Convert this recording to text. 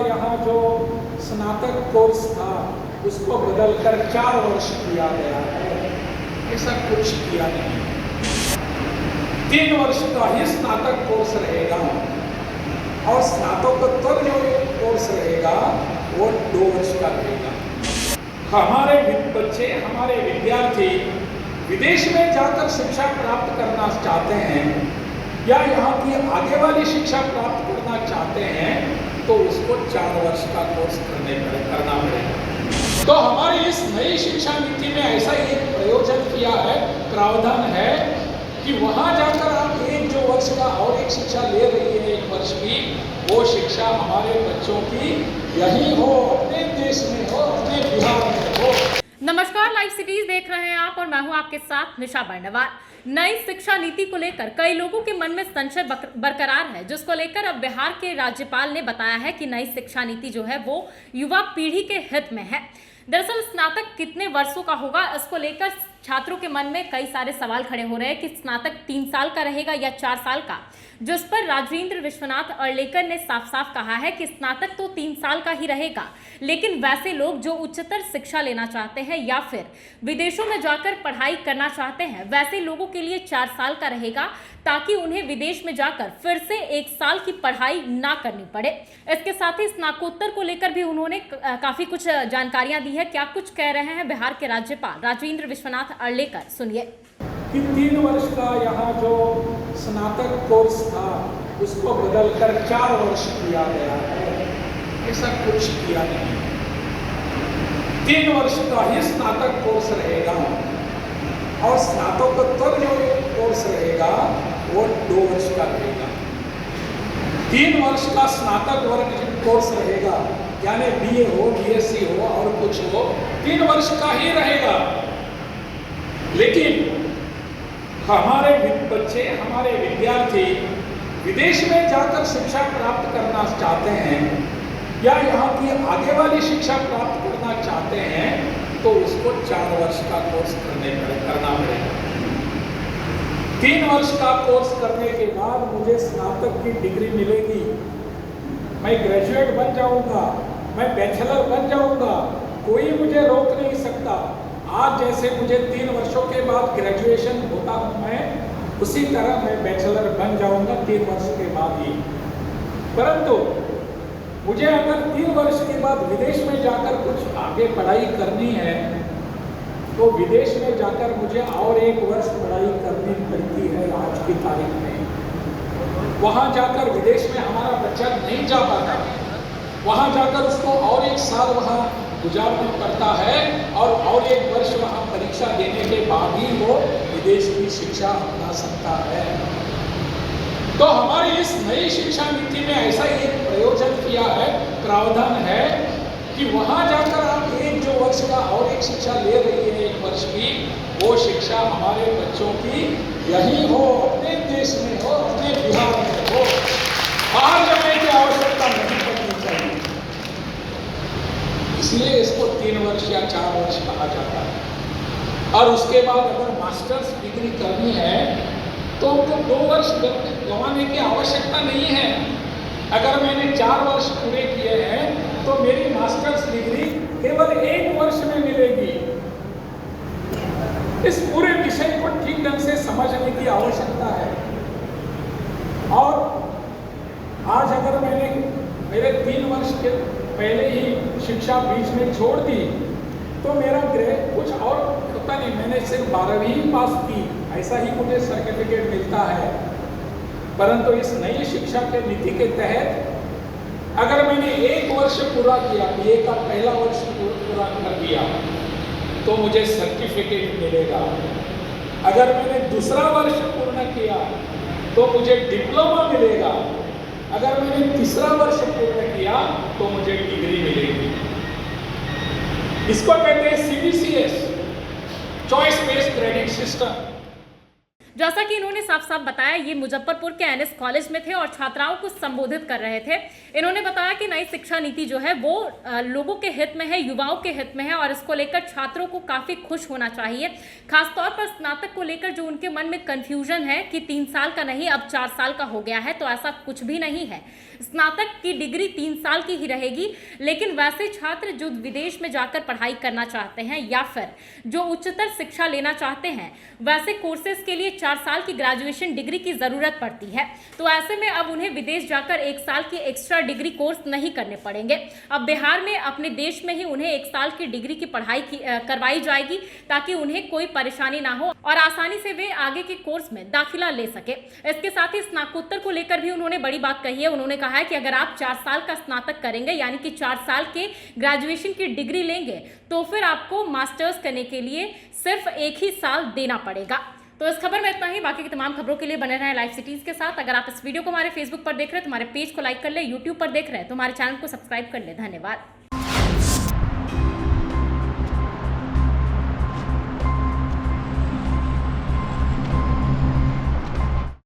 यहाँ जो स्नातक कोर्स था उसको बदलकर 4 वर्ष किया गया है। ऐसा कुछ किया नहीं, 3 वर्ष का ही स्नातक कोर्स रहेगा और स्नातकोत्तर जो कोर्स रहेगा वो 2 वर्ष का रहेगा। हमारे बच्चे, हमारे विद्यार्थी विदेश में जाकर शिक्षा प्राप्त करना चाहते हैं या यहाँ की आगे वाली शिक्षा प्राप्त करना चाहते हैं तो उसको 4 वर्ष का कोर्स करना पड़ेगा। तो हमारी इस नई शिक्षा नीति में ऐसा एक प्रयोजन किया है, प्रावधान है कि वहाँ जाकर आप एक जो वर्ष का और एक शिक्षा ले रही है 1 वर्ष की, वो शिक्षा हमारे बच्चों की यही हो, अपने देश में हो, अपने बिहार में हो। नमस्कार, लाइव सिटीज देख रहे हैं आप और मैं हूं आपके साथ निशा बर्नवाल। नई शिक्षा नीति को लेकर कई लोगों के मन में संशय बरकरार है, जिसको लेकर अब बिहार के राज्यपाल ने बताया है कि नई शिक्षा नीति जो है वो युवा पीढ़ी के हित में है। दरअसल स्नातक कितने वर्षों का होगा, इसको लेकर छात्रों के मन में कई सारे सवाल खड़े हो रहे हैं कि स्नातक 3 साल का रहेगा या 4 साल का, जिस पर राजेंद्र विश्वनाथ अर्लेकर ने साफ साफ कहा है कि स्नातक तो 3 साल का ही रहेगा, लेकिन वैसे लोग जो उच्चतर शिक्षा लेना चाहते हैं या फिर विदेशों में जाकर पढ़ाई करना चाहते हैं, वैसे लोगों के लिए 4 साल का रहेगा, ताकि उन्हें विदेश में जाकर फिर से 1 साल की पढ़ाई ना करनी पड़े। इसके साथ ही स्नातकोत्तर को लेकर भी उन्होंने काफी कुछ जानकारियां दी है। क्या कुछ कह रहे हैं बिहार के राज्यपाल राजेंद्र विश्वनाथ अर्लेकर, सुनिए। कि 3 वर्ष का यहाँ जो स्नातक कोर्स था उसको बदलकर 4 वर्ष किया गया है। ऐसा कुछ किया नहीं, 3 वर्ष का ही स्नातक कोर्स रहेगा और स्नातकोत्तर जो कोर्स रहेगा वो 2 वर्ष का रहेगा। 3 वर्ष का स्नातक वर्ग कोर्स रहेगा, यानी बीए हो, बीएससी हो और कुछ हो, 3 वर्ष का ही रहेगा। लेकिन हमारे बच्चे, हमारे विद्यार्थी विदेश में जाकर शिक्षा प्राप्त करना चाहते हैं या यहाँ की आगे वाली शिक्षा प्राप्त करना चाहते हैं तो उसको 4 वर्ष का कोर्स करना पड़ेगा। 3 वर्ष का कोर्स करने के बाद मुझे स्नातक की डिग्री मिलेगी, मैं ग्रेजुएट बन जाऊंगा, मैं बैचलर बन जाऊंगा, कोई मुझे रोक नहीं सकता। आज जैसे मुझे 3 वर्षों के बाद ग्रेजुएशन होता हूँ मैं, उसी तरह मैं बैचलर बन जाऊंगा 3 वर्ष के बाद ही। परंतु मुझे अगर 3 वर्ष के बाद विदेश में जाकर कुछ आगे पढ़ाई करनी है तो विदेश में जाकर मुझे और 1 वर्ष पढ़ाई करनी पड़ती है आज की तारीख में। वहाँ जाकर विदेश में हमारा बच्चा नहीं जा पाता, वहाँ जाकर उसको और 1 साल वहाँ गुजारना पड़ता है और 1 वर्ष वहाँ परीक्षा देने के बाद ही वो विदेश की शिक्षा अपना सकता है। तो हमारी इस नई शिक्षा नीति में ऐसा एक प्रयोजन किया है, प्रावधान है कि वहाँ जाकर आप एक जो वर्ष का और एक शिक्षा ले रही है 1 वर्ष की, वो शिक्षा हमारे बच्चों की यही हो, अपने देश में हो, अपने बिहार में हो, बाहर जाने की आवश्यकता नहीं पड़नी चाहिए। इसलिए इसको 3 वर्ष या 4 वर्ष कहा जाता है। और उसके बाद अगर मास्टर्स डिग्री करनी है तो हमको 2 वर्ष गंवाने की आवश्यकता नहीं है। अगर मैंने 4 वर्ष पूरे किए हैं तो मेरी मास्टर्स डिग्री केवल 1 वर्ष में मिलेगी। इस पूरे विषय को ठीक ढंग से समझने की आवश्यकता है। और आज अगर मैंने मेरे 3 वर्ष के पहले ही शिक्षा बीच में छोड़ दी तो मेरा ग्रेड कुछ और होता नहीं, मैंने सिर्फ 12वीं पास की, ऐसा ही मुझे सर्टिफिकेट मिलता है। परंतु इस नई शिक्षा के नीति के तहत अगर मैंने 1 वर्ष पूरा किया, बीए का पहला वर्ष पूरा कर दिया तो मुझे सर्टिफिकेट मिलेगा। अगर मैंने दूसरा वर्ष पूर्ण किया तो मुझे डिप्लोमा मिलेगा। अगर मैंने तीसरा वर्ष पूर्ण किया तो मुझे डिग्री मिलेगी। इसको कहते हैं CBCS, choice based credit system. जैसा कि इन्होंने साफ साफ बताया, ये मुजफ्फरपुर के एनएस कॉलेज में थे और छात्राओं को संबोधित कर रहे थे। इन्होंने बताया कि नई शिक्षा नीति जो है वो लोगों के हित में है, युवाओं के हित में है और इसको लेकर छात्रों को काफी खुश होना चाहिए। खासतौर पर स्नातक को लेकर जो उनके मन में कंफ्यूजन है कि 3 साल का नहीं अब 4 साल का हो गया है, तो ऐसा कुछ भी नहीं है। स्नातक की डिग्री 3 साल की ही रहेगी, लेकिन वैसे छात्र जो विदेश में जाकर पढ़ाई करना चाहते हैं या फिर जो उच्चतर शिक्षा लेना चाहते हैं, वैसे कोर्सेज के लिए 4 साल की ग्रेजुएशन डिग्री की जरूरत पड़ती है। तो ऐसे में अब उन्हें विदेश जाकर 1 साल की एक्स्ट्रा डिग्री कोर्स नहीं करने पड़ेंगे। अब बिहार में अपने देश में ही उन्हें 1 साल की डिग्री की पढ़ाई करवाई जाएगी, ताकि उन्हें कोई परेशानी ना हो और आसानी से वे आगे के कोर्स में दाखिला ले सके। इसके साथ ही स्नातकोत्तर को लेकर भी उन्होंने बड़ी बात कही है। उन्होंने कहा है कि अगर आप 4 साल का स्नातक करेंगे, यानी कि 4 साल के ग्रेजुएशन की डिग्री लेंगे, तो फिर आपको मास्टर्स करने के लिए सिर्फ 1 ही साल देना पड़ेगा। तो इस खबर में इतना ही। बाकी की तमाम खबरों के लिए बने रहें लाइव सिटीज के साथ। अगर आप इस वीडियो को हमारे फेसबुक पर देख रहे हैं तो हमारे पेज को लाइक कर ले, यूट्यूब पर देख रहे हैं तो हमारे चैनल को सब्सक्राइब कर ले। धन्यवाद।